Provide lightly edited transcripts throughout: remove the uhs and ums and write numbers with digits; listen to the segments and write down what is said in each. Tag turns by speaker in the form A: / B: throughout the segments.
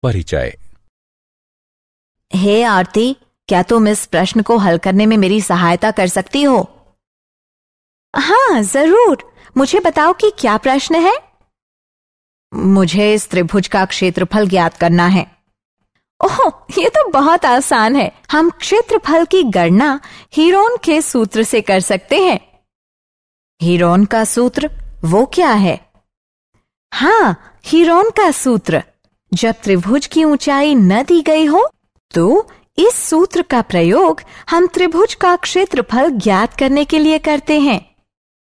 A: परिचय।
B: हे आरती, क्या तुम इस प्रश्न को हल करने में मेरी सहायता कर सकती हो? हाँ जरूर, मुझे बताओ कि क्या प्रश्न है। मुझे इस त्रिभुज का क्षेत्रफल ज्ञात करना है। ओह, ये तो बहुत आसान है। हम क्षेत्रफल की गणना हीरोन के सूत्र से कर सकते हैं। हीरोन का सूत्र वो क्या है? हाँ, हीरोन का सूत्र। जब त्रिभुज की ऊंचाई न दी गई हो तो इस सूत्र का प्रयोग हम त्रिभुज का क्षेत्रफल ज्ञात करने के लिए करते हैं।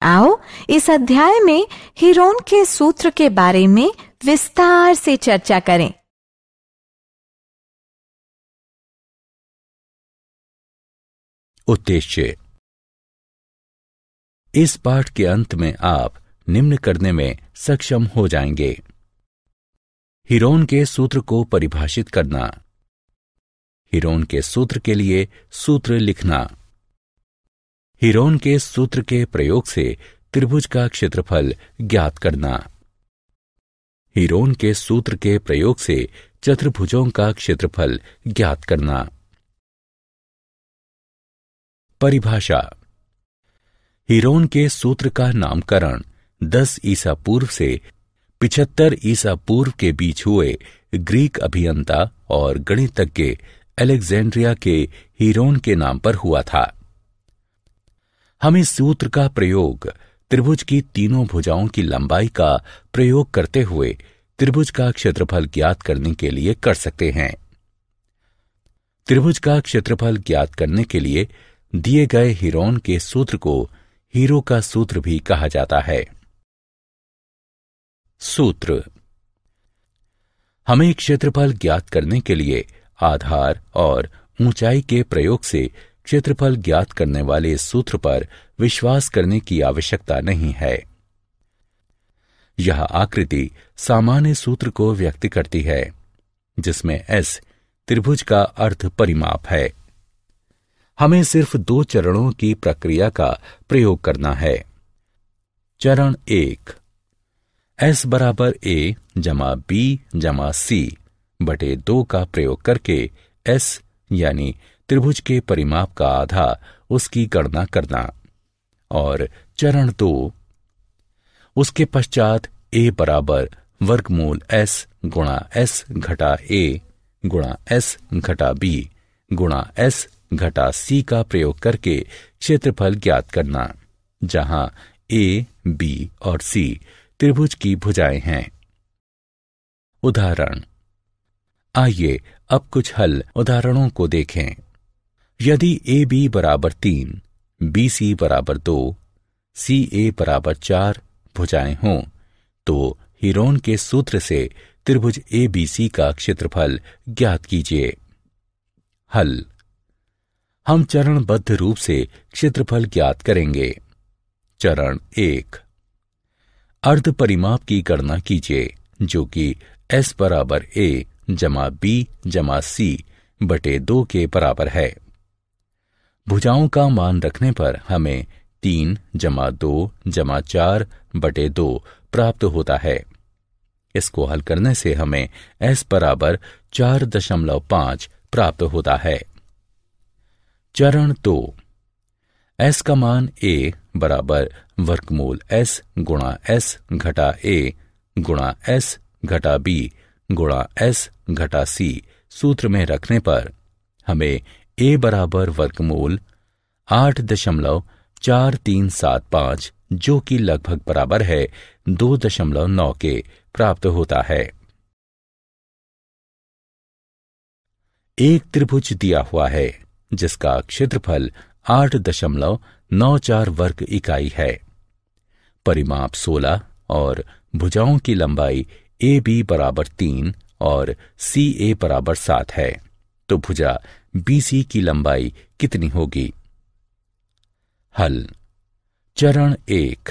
B: आओ इस अध्याय में हीरोन के सूत्र के बारे में विस्तार से चर्चा करें।
A: उद्देश्य। इस पाठ के अंत में आप निम्न करने में सक्षम हो जाएंगे। हीरोन के सूत्र को परिभाषित करना, हीरोन के सूत्र के लिए सूत्र लिखना, हीरोन के सूत्र के प्रयोग से त्रिभुज का क्षेत्रफल ज्ञात करना, हीरोन के सूत्र के प्रयोग से चतुर्भुजों का क्षेत्रफल ज्ञात करना। परिभाषा। हीरोन के सूत्र का नामकरण 10 ईसा पूर्व से 75 ईसा पूर्व के बीच हुए ग्रीक अभियंता और गणितज्ञ अलेक्जेंड्रिया के हीरोन के नाम पर हुआ था। हम इस सूत्र का प्रयोग त्रिभुज की तीनों भुजाओं की लंबाई का प्रयोग करते हुए त्रिभुज का क्षेत्रफल ज्ञात करने के लिए कर सकते हैं। त्रिभुज का क्षेत्रफल ज्ञात करने के लिए दिए गए हीरोन के सूत्र को हीरो का सूत्र भी कहा जाता है। सूत्र। हमें क्षेत्रफल ज्ञात करने के लिए आधार और ऊंचाई के प्रयोग से क्षेत्रफल ज्ञात करने वाले सूत्र पर विश्वास करने की आवश्यकता नहीं है। यह आकृति सामान्य सूत्र को व्यक्त करती है, जिसमें S त्रिभुज का अर्ध परिमाप है। हमें सिर्फ 2 चरणों की प्रक्रिया का प्रयोग करना है। चरण 1, S बराबर A जमा B जमा C बटे 2 का प्रयोग करके S यानी त्रिभुज के परिमाप का आधा उसकी गणना करना। और चरण 2, उसके पश्चात A बराबर वर्गमूल S गुणा S घटा A गुणा S घटा B गुणा S घटा C का प्रयोग करके क्षेत्रफल ज्ञात करना, जहां A, B और C त्रिभुज की भुजाएं हैं। उदाहरण। आइए अब कुछ हल उदाहरणों को देखें। यदि AB बराबर 3, BC बराबर 2, CA बराबर 4 भुजाएं हों, तो हीरोन के सूत्र से त्रिभुज ABC का क्षेत्रफल ज्ञात कीजिए। हल। हम चरणबद्ध रूप से क्षेत्रफल ज्ञात करेंगे। चरण 1, अर्ध परिमाप की गणना कीजिए, जो कि S बराबर A जमा B जमा C बटे 2 के बराबर है। भुजाओं का मान रखने पर हमें 3 जमा 2 जमा 4 बटे 2 प्राप्त होता है। इसको हल करने से हमें S बराबर 4.5 प्राप्त होता है। चरण 2, S का मान A बराबर वर्गमूल S गुणा S घटा A गुणा S घटा B गुणा S घटा C सूत्र में रखने पर हमें A बराबर वर्गमूल 8.4375 जो कि लगभग बराबर है 2.9 के प्राप्त होता है। एक त्रिभुज दिया हुआ है जिसका क्षेत्रफल 8.94 वर्ग इकाई है। परिमाप 16 और भुजाओं की लंबाई AB बराबर 3 और CA बराबर 7 है, तो भुजा BC की लंबाई कितनी होगी? हल। चरण 1,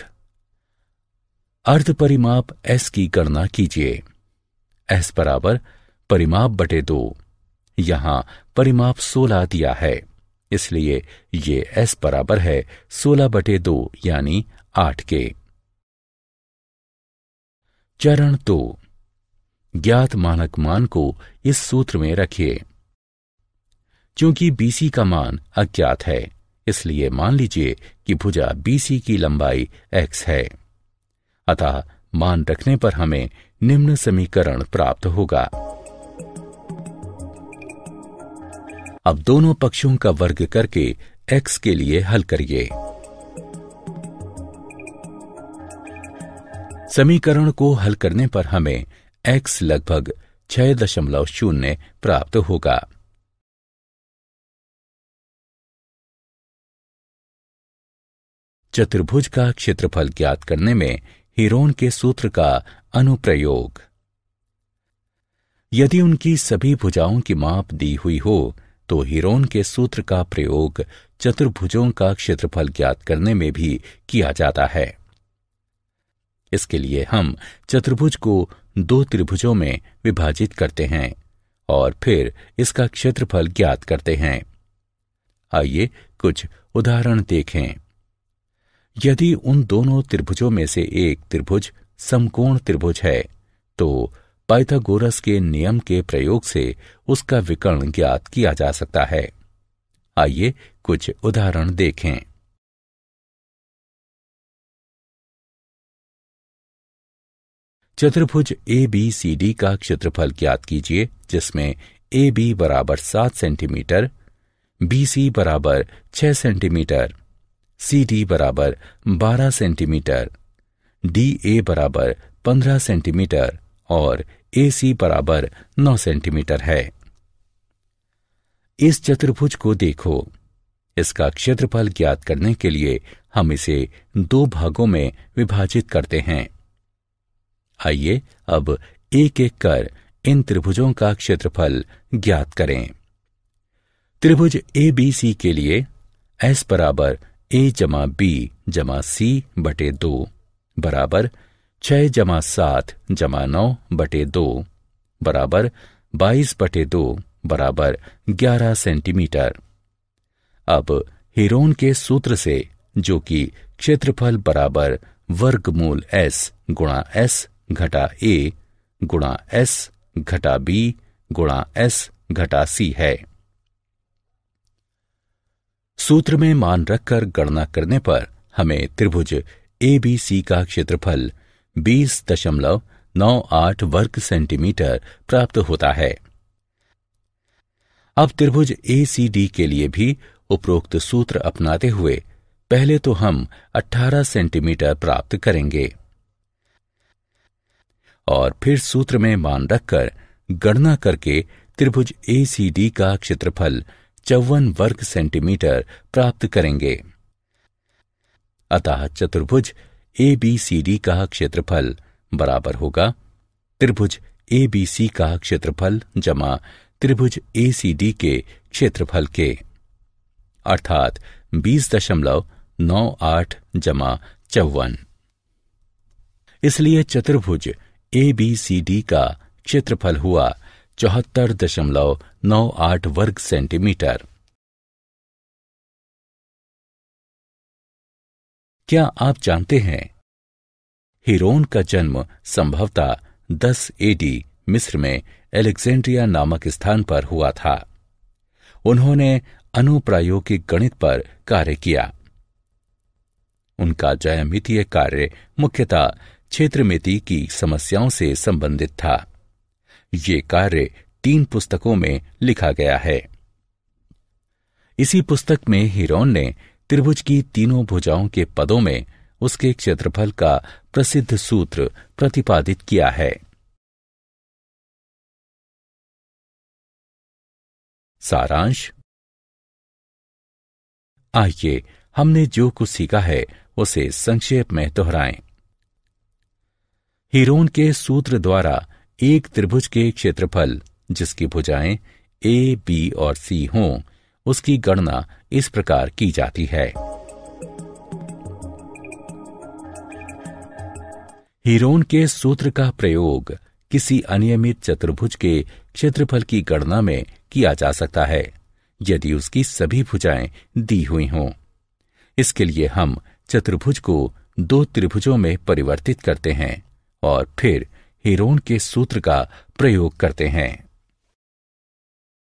A: अर्ध परिमाप S की गणना कीजिए। S बराबर परिमाप बटे 2। यहां परिमाप 16 दिया है, इसलिए ये S बराबर है 16 बटे 2 यानी 8 के। चरण 2, ज्ञात मानक मान को इस सूत्र में रखिए। क्योंकि BC का मान अज्ञात है, इसलिए मान लीजिए कि भुजा BC की लंबाई x है। अतः मान रखने पर हमें निम्न समीकरण प्राप्त होगा। अब दोनों पक्षों का वर्ग करके x के लिए हल करिए। समीकरण को हल करने पर हमें x लगभग 6.0 प्राप्त होगा। चतुर्भुज का क्षेत्रफल ज्ञात करने में हीरोन के सूत्र का अनुप्रयोग। यदि उनकी सभी भुजाओं की माप दी हुई हो तो हीरोन के सूत्र का प्रयोग चतुर्भुजों का क्षेत्रफल ज्ञात करने में भी किया जाता है। इसके लिए हम चतुर्भुज को 2 त्रिभुजों में विभाजित करते हैं और फिर इसका क्षेत्रफल ज्ञात करते हैं। आइए कुछ उदाहरण देखें। यदि उन दोनों त्रिभुजों में से एक त्रिभुज समकोण त्रिभुज है तो पाइथागोरस के नियम के प्रयोग से उसका विकर्ण ज्ञात किया जा सकता है। आइए कुछ उदाहरण देखें। चतुर्भुज ABCD का क्षेत्रफल ज्ञात कीजिए, जिसमें AB बराबर 7 सेंटीमीटर, BC बराबर 6 सेंटीमीटर, CD बराबर 12 सेंटीमीटर, DA बराबर 15 सेंटीमीटर और AC बराबर 9 सेंटीमीटर है। इस चतुर्भुज को देखो। इसका क्षेत्रफल ज्ञात करने के लिए हम इसे 2 भागों में विभाजित करते हैं। आइए अब एक एक कर इन त्रिभुजों का क्षेत्रफल ज्ञात करें। त्रिभुज ABC के लिए S बराबर A जमा B जमा C बटे 2 बराबर 6 जमा 7 जमा 9 बटे 2 बराबर 22 बटे 2 बराबर 11 सेंटीमीटर। अब हीरोन के सूत्र से, जो कि क्षेत्रफल बराबर वर्गमूल S गुणा S घटा A गुणा S घटा B गुणा S घटा C है, सूत्र में मान रखकर गणना करने पर हमें त्रिभुज ABC का क्षेत्रफल 20.98 वर्ग सेंटीमीटर प्राप्त होता है। अब त्रिभुज ACD के लिए भी उपरोक्त सूत्र अपनाते हुए पहले तो हम 18 सेंटीमीटर प्राप्त करेंगे और फिर सूत्र में मान रखकर गणना करके त्रिभुज ACD का क्षेत्रफल 54 वर्ग सेंटीमीटर प्राप्त करेंगे। अतः चतुर्भुज ABCD का क्षेत्रफल बराबर होगा त्रिभुज ABC का क्षेत्रफल जमा त्रिभुज ACD के क्षेत्रफल के, अर्थात 20.98 जमा 54। इसलिए चतुर्भुज ABCD का क्षेत्रफल हुआ 74.98 वर्ग सेंटीमीटर। क्या आप जानते हैं हीरोन का जन्म संभवतः 10 AD मिस्र में अलेक्जेंड्रिया नामक स्थान पर हुआ था। उन्होंने अनुप्रायोगिक गणित पर कार्य किया। उनका ज्यामितीय कार्य मुख्यतः क्षेत्रमिति की समस्याओं से संबंधित था। ये कार्य 3 पुस्तकों में लिखा गया है। इसी पुस्तक में हीरोन ने त्रिभुज की तीनों भुजाओं के पदों में उसके क्षेत्रफल का प्रसिद्ध सूत्र प्रतिपादित किया है। सारांश। आइए हमने जो कुछ सीखा है उसे संक्षेप में दोहराएं। हीरोन के सूत्र द्वारा एक त्रिभुज के क्षेत्रफल जिसकी भुजाएं A, B और C हों, उसकी गणना इस प्रकार की जाती है। हीरोन के सूत्र का प्रयोग किसी अनियमित चतुर्भुज के क्षेत्रफल की गणना में किया जा सकता है यदि उसकी सभी भुजाएं दी हुई हों। इसके लिए हम चतुर्भुज को 2 त्रिभुजों में परिवर्तित करते हैं और फिर हेरोन के सूत्र का प्रयोग करते हैं।